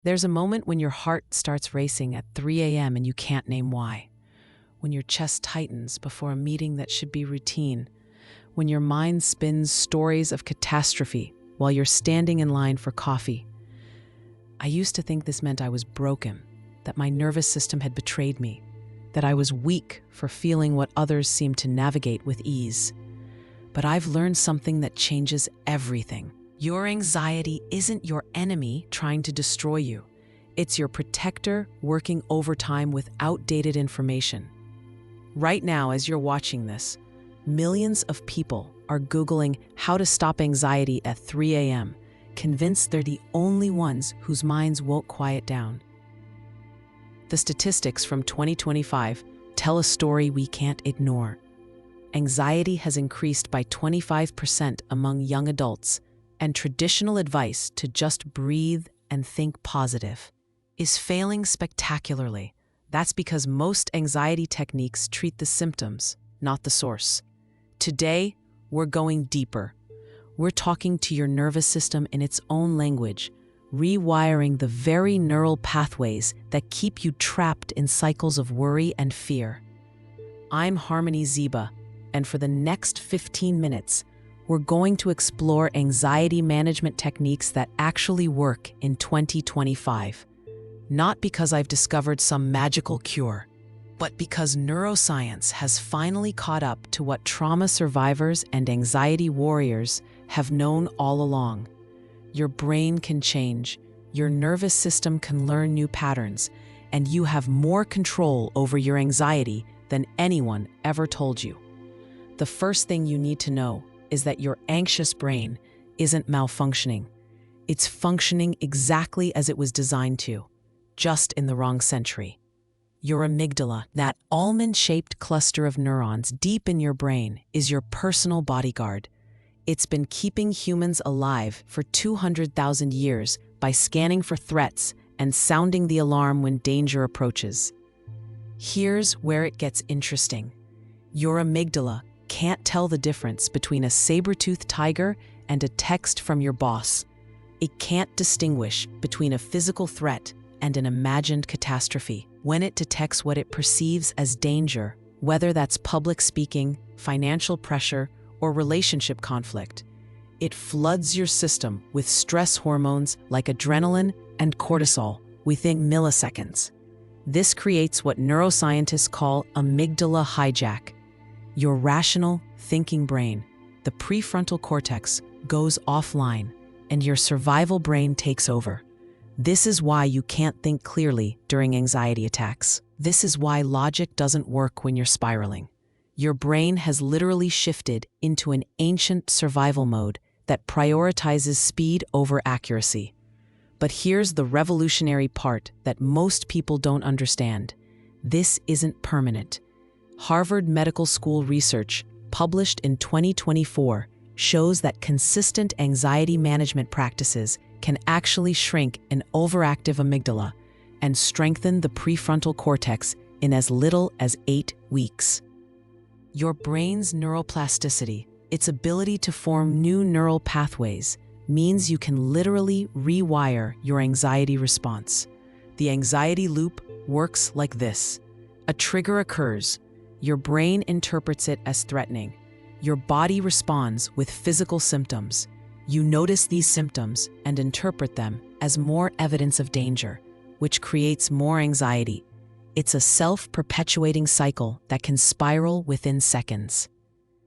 There's a moment when your heart starts racing at 3 a.m. and you can't name why. When your chest tightens before a meeting that should be routine. When your mind spins stories of catastrophe while you're standing in line for coffee. I used to think this meant I was broken, that my nervous system had betrayed me, that I was weak for feeling what others seemed to navigate with ease. But I've learned something that changes everything. Your anxiety isn't your enemy trying to destroy you. It's your protector working overtime with outdated information. Right now, as you're watching this, millions of people are Googling how to stop anxiety at 3 a.m., convinced they're the only ones whose minds won't quiet down. The statistics from 2025 tell a story we can't ignore. Anxiety has increased by 25% among young adults, and traditional advice to just breathe and think positive is failing spectacularly. That's because most anxiety techniques treat the symptoms, not the source. Today, we're going deeper. We're talking to your nervous system in its own language, rewiring the very neural pathways that keep you trapped in cycles of worry and fear. I'm Harmony Ziba, and for the next 15 minutes, we're going to explore anxiety management techniques that actually work in 2025. Not because I've discovered some magical cure, but because neuroscience has finally caught up to what trauma survivors and anxiety warriors have known all along. Your brain can change, your nervous system can learn new patterns, and you have more control over your anxiety than anyone ever told you. The first thing you need to know is that your anxious brain isn't malfunctioning. It's functioning exactly as it was designed to, just in the wrong century. Your amygdala, that almond-shaped cluster of neurons deep in your brain, is your personal bodyguard. It's been keeping humans alive for 200,000 years by scanning for threats and sounding the alarm when danger approaches. Here's where it gets interesting. Your amygdala can't tell the difference between a saber-toothed tiger and a text from your boss. It can't distinguish between a physical threat and an imagined catastrophe. When it detects what it perceives as danger, whether that's public speaking, financial pressure, or relationship conflict, it floods your system with stress hormones like adrenaline and cortisol within milliseconds. This creates what neuroscientists call amygdala hijack. Your rational, thinking brain, the prefrontal cortex, goes offline, and your survival brain takes over. This is why you can't think clearly during anxiety attacks. This is why logic doesn't work when you're spiraling. Your brain has literally shifted into an ancient survival mode that prioritizes speed over accuracy. But here's the revolutionary part that most people don't understand. This isn't permanent. Harvard Medical School research, published in 2024, shows that consistent anxiety management practices can actually shrink an overactive amygdala and strengthen the prefrontal cortex in as little as 8 weeks. Your brain's neuroplasticity, its ability to form new neural pathways, means you can literally rewire your anxiety response. The anxiety loop works like this. A trigger occurs. Your brain interprets it as threatening. Your body responds with physical symptoms. You notice these symptoms and interpret them as more evidence of danger, which creates more anxiety. It's a self-perpetuating cycle that can spiral within seconds.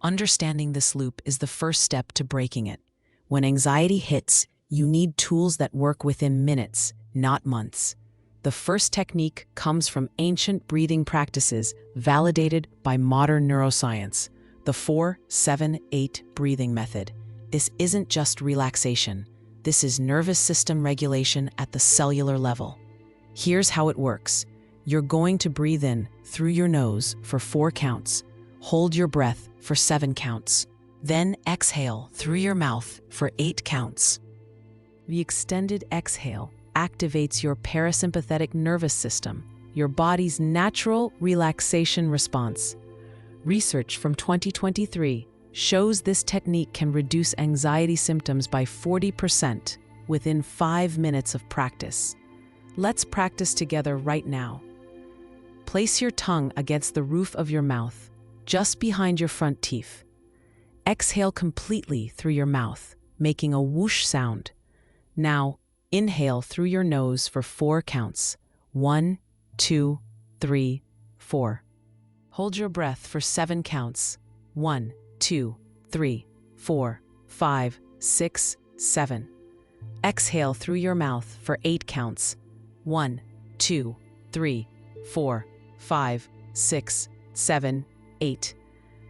Understanding this loop is the first step to breaking it. When anxiety hits, you need tools that work within minutes, not months. The first technique comes from ancient breathing practices validated by modern neuroscience, the 4-7-8 breathing method. This isn't just relaxation. This is nervous system regulation at the cellular level. Here's how it works. You're going to breathe in through your nose for 4 counts. Hold your breath for 7 counts. Then exhale through your mouth for 8 counts. The extended exhale activates your parasympathetic nervous system, your body's natural relaxation response. Research from 2023 shows this technique can reduce anxiety symptoms by 40% within 5 minutes of practice. Let's practice together right now. Place your tongue against the roof of your mouth, just behind your front teeth. Exhale completely through your mouth, making a whoosh sound. Now, inhale through your nose for 4 counts. 1, 2, 3, 4. Hold your breath for 7 counts. 1, 2, 3, 4, 5, 6, 7. Exhale through your mouth for 8 counts. 1, 2, 3, 4, 5, 6, 7, 8.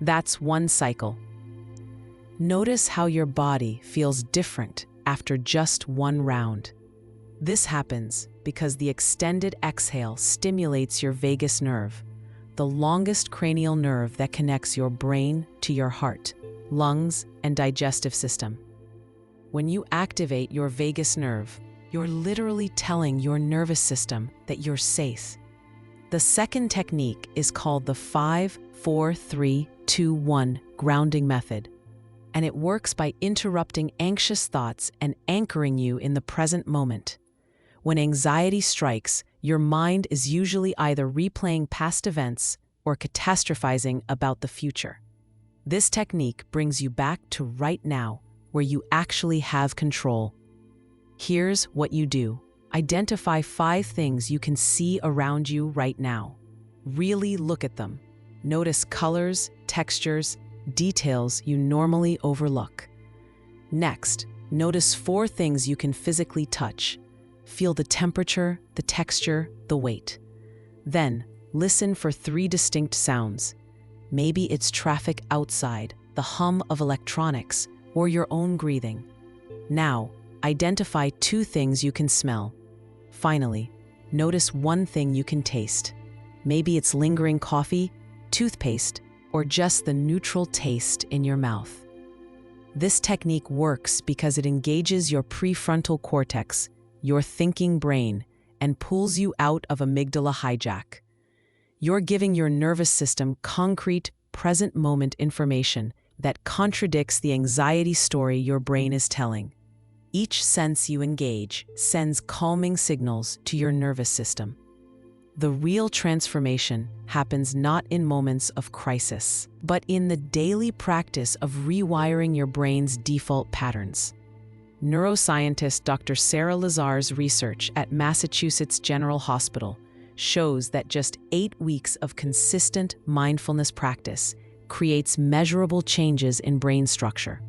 That's 1 cycle. Notice how your body feels different after just 1 round. This happens because the extended exhale stimulates your vagus nerve, the longest cranial nerve that connects your brain to your heart, lungs, and digestive system. When you activate your vagus nerve, you're literally telling your nervous system that you're safe. The second technique is called the 5-4-3-2-1 grounding method, and it works by interrupting anxious thoughts and anchoring you in the present moment. When anxiety strikes, your mind is usually either replaying past events or catastrophizing about the future. This technique brings you back to right now, where you actually have control. Here's what you do. Identify 5 things you can see around you right now. Really look at them. Notice colors, textures, details you normally overlook. Next, notice 4 things you can physically touch. Feel the temperature, the texture, the weight. Then, listen for 3 distinct sounds. Maybe it's traffic outside, the hum of electronics, or your own breathing. Now, identify 2 things you can smell. Finally, notice 1 thing you can taste. Maybe it's lingering coffee, toothpaste, or just the neutral taste in your mouth. This technique works because it engages your prefrontal cortex, your thinking brain, and pulls you out of amygdala hijack. You're giving your nervous system concrete, present-moment information that contradicts the anxiety story your brain is telling. Each sense you engage sends calming signals to your nervous system. The real transformation happens not in moments of crisis, but in the daily practice of rewiring your brain's default patterns. Neuroscientist Dr. Sarah Lazar's research at Massachusetts General Hospital shows that just 8 weeks of consistent mindfulness practice creates measurable changes in brain structure.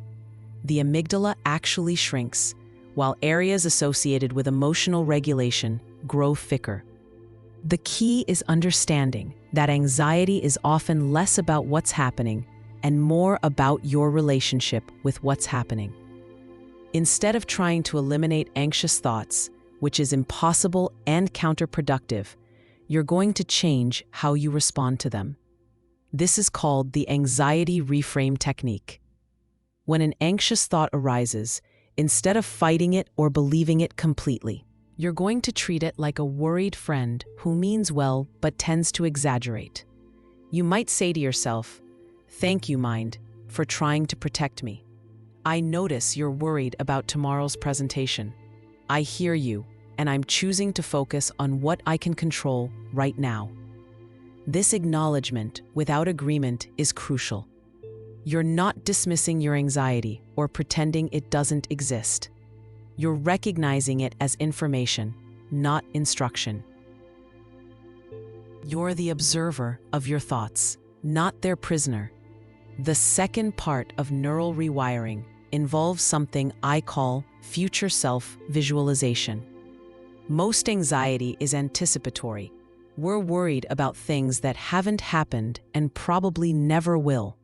The amygdala actually shrinks, while areas associated with emotional regulation grow thicker. The key is understanding that anxiety is often less about what's happening and more about your relationship with what's happening. Instead of trying to eliminate anxious thoughts, which is impossible and counterproductive, you're going to change how you respond to them. This is called the Anxiety Reframe Technique. When an anxious thought arises, instead of fighting it or believing it completely, you're going to treat it like a worried friend who means well but tends to exaggerate. You might say to yourself, "Thank you, mind, for trying to protect me. I notice you're worried about tomorrow's presentation. I hear you, and I'm choosing to focus on what I can control right now." This acknowledgement without agreement is crucial. You're not dismissing your anxiety or pretending it doesn't exist. You're recognizing it as information, not instruction. You're the observer of your thoughts, not their prisoner. The second part of neural rewiring involves something I call future self visualization. Most anxiety is anticipatory. We're worried about things that haven't happened and probably never will.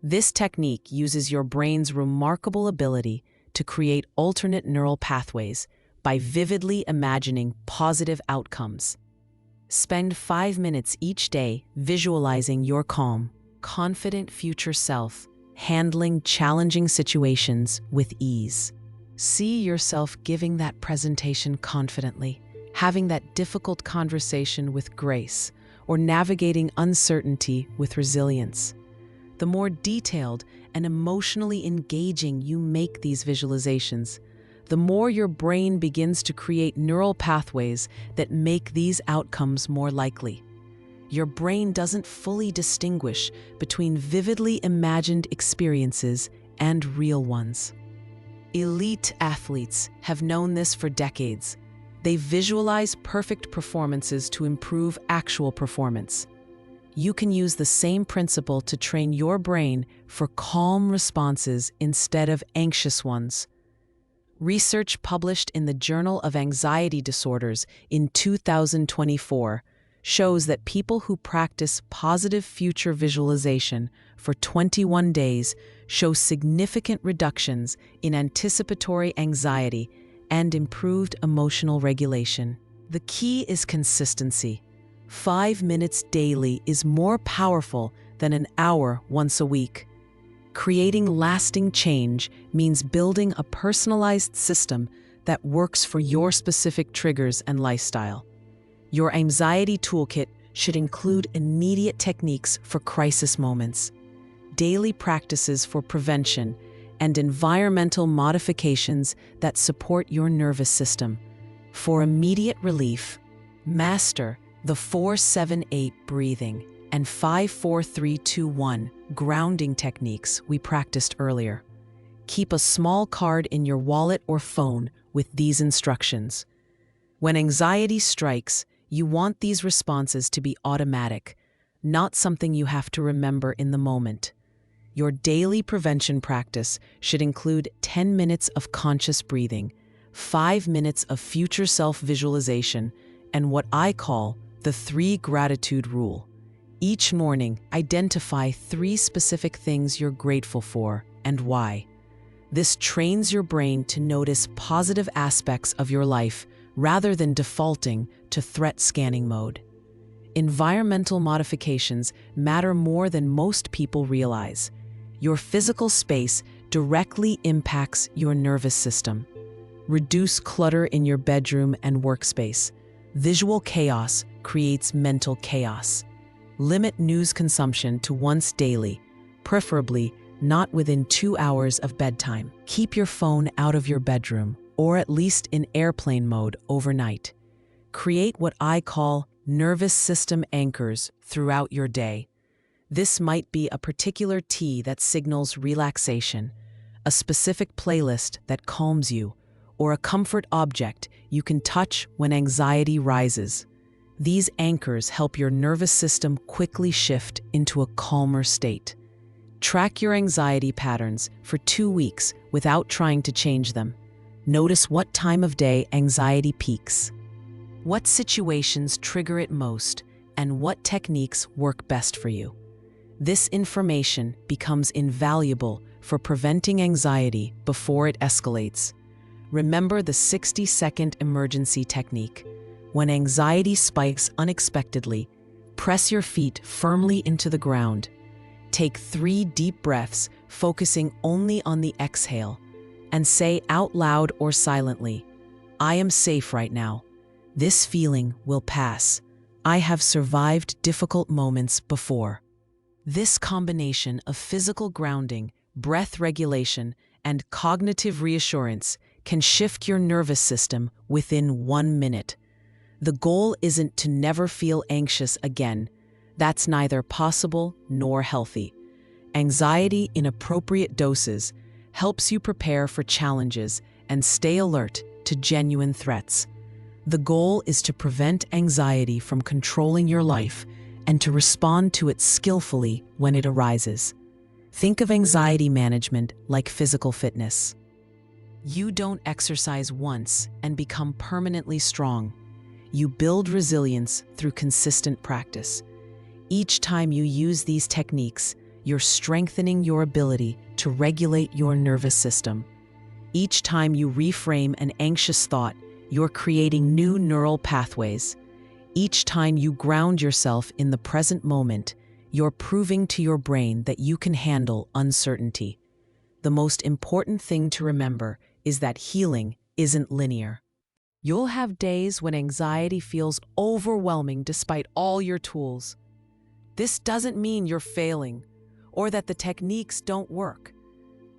This technique uses your brain's remarkable ability to create alternate neural pathways by vividly imagining positive outcomes. Spend 5 minutes each day visualizing your calm, confident future self, handling challenging situations with ease. See yourself giving that presentation confidently, having that difficult conversation with grace, or navigating uncertainty with resilience. The more detailed and emotionally engaging you make these visualizations, the more your brain begins to create neural pathways that make these outcomes more likely. Your brain doesn't fully distinguish between vividly imagined experiences and real ones. Elite athletes have known this for decades. They visualize perfect performances to improve actual performance. You can use the same principle to train your brain for calm responses instead of anxious ones. Research published in the Journal of Anxiety Disorders in 2024 shows that people who practice positive future visualization for 21 days show significant reductions in anticipatory anxiety and improved emotional regulation. The key is consistency. 5 minutes daily is more powerful than an hour once a week. Creating lasting change means building a personalized system that works for your specific triggers and lifestyle. Your anxiety toolkit should include immediate techniques for crisis moments, daily practices for prevention, and environmental modifications that support your nervous system. For immediate relief, master the 4-7-8 breathing and 5-4-3-2-1 grounding techniques we practiced earlier. Keep a small card in your wallet or phone with these instructions. When anxiety strikes, you want these responses to be automatic, not something you have to remember in the moment. Your daily prevention practice should include 10 minutes of conscious breathing, 5 minutes of future self-visualization, and what I call the 3 gratitude rule. Each morning, identify 3 specific things you're grateful for and why. This trains your brain to notice positive aspects of your life rather than defaulting to threat scanning mode. Environmental modifications matter more than most people realize. Your physical space directly impacts your nervous system. Reduce clutter in your bedroom and workspace. Visual chaos creates mental chaos. Limit news consumption to once daily, preferably not within 2 hours of bedtime. Keep your phone out of your bedroom, or at least in airplane mode overnight. Create what I call nervous system anchors throughout your day. This might be a particular tea that signals relaxation, a specific playlist that calms you, or a comfort object you can touch when anxiety rises. These anchors help your nervous system quickly shift into a calmer state. Track your anxiety patterns for 2 weeks without trying to change them. Notice what time of day anxiety peaks, what situations trigger it most, and what techniques work best for you. This information becomes invaluable for preventing anxiety before it escalates. Remember the 60-second emergency technique. When anxiety spikes unexpectedly, press your feet firmly into the ground. Take 3 deep breaths, focusing only on the exhale, and say out loud or silently, "I am safe right now. This feeling will pass. I have survived difficult moments before." This combination of physical grounding, breath regulation, and cognitive reassurance can shift your nervous system within 1 minute. The goal isn't to never feel anxious again. That's neither possible nor healthy. Anxiety in appropriate doses helps you prepare for challenges and stay alert to genuine threats. The goal is to prevent anxiety from controlling your life and to respond to it skillfully when it arises. Think of anxiety management like physical fitness. You don't exercise once and become permanently strong. You build resilience through consistent practice. Each time you use these techniques, you're strengthening your ability to regulate your nervous system. Each time you reframe an anxious thought, you're creating new neural pathways. Each time you ground yourself in the present moment, you're proving to your brain that you can handle uncertainty. The most important thing to remember is that healing isn't linear. You'll have days when anxiety feels overwhelming despite all your tools. This doesn't mean you're failing or that the techniques don't work.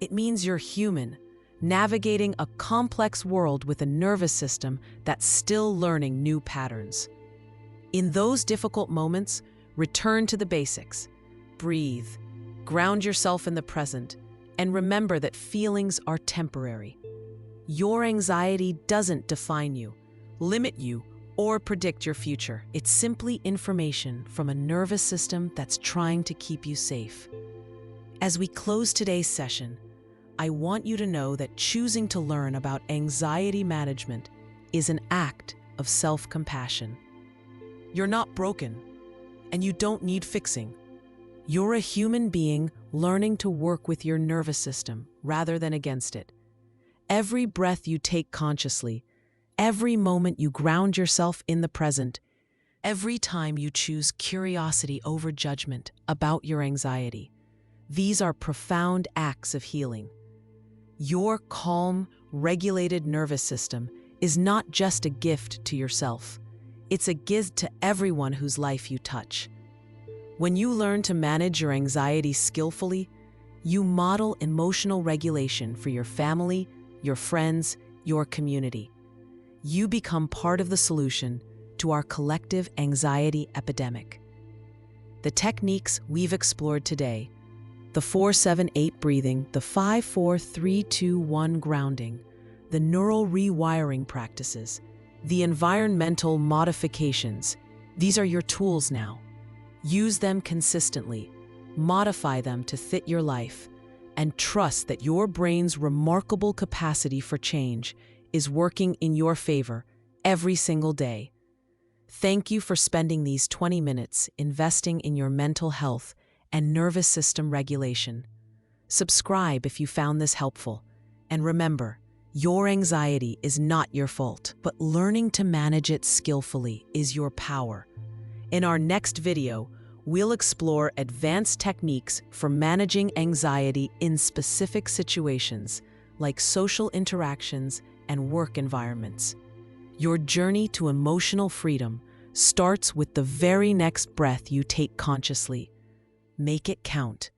It means you're human, navigating a complex world with a nervous system that's still learning new patterns. In those difficult moments, return to the basics. Breathe, ground yourself in the present, and remember that feelings are temporary. Your anxiety doesn't define you, limit you, or predict your future. It's simply information from a nervous system that's trying to keep you safe. As we close today's session, I want you to know that choosing to learn about anxiety management is an act of self-compassion. You're not broken, and you don't need fixing. You're a human being learning to work with your nervous system rather than against it. Every breath you take consciously, every moment you ground yourself in the present, every time you choose curiosity over judgment about your anxiety, these are profound acts of healing. Your calm, regulated nervous system is not just a gift to yourself. It's a gift to everyone whose life you touch. When you learn to manage your anxiety skillfully, you model emotional regulation for your family, your friends, your community. You become part of the solution to our collective anxiety epidemic. The techniques we've explored today, the 4-7-8 breathing, the 5-4-3-2-1 grounding, the neural rewiring practices, the environmental modifications, these are your tools now. Use them consistently, modify them to fit your life, and trust that your brain's remarkable capacity for change is working in your favor every single day. Thank you for spending these 20 minutes investing in your mental health and nervous system regulation. Subscribe if you found this helpful. And remember, your anxiety is not your fault, but learning to manage it skillfully is your power. In our next video, we'll explore advanced techniques for managing anxiety in specific situations, like social interactions and work environments. Your journey to emotional freedom starts with the very next breath you take consciously. Make it count.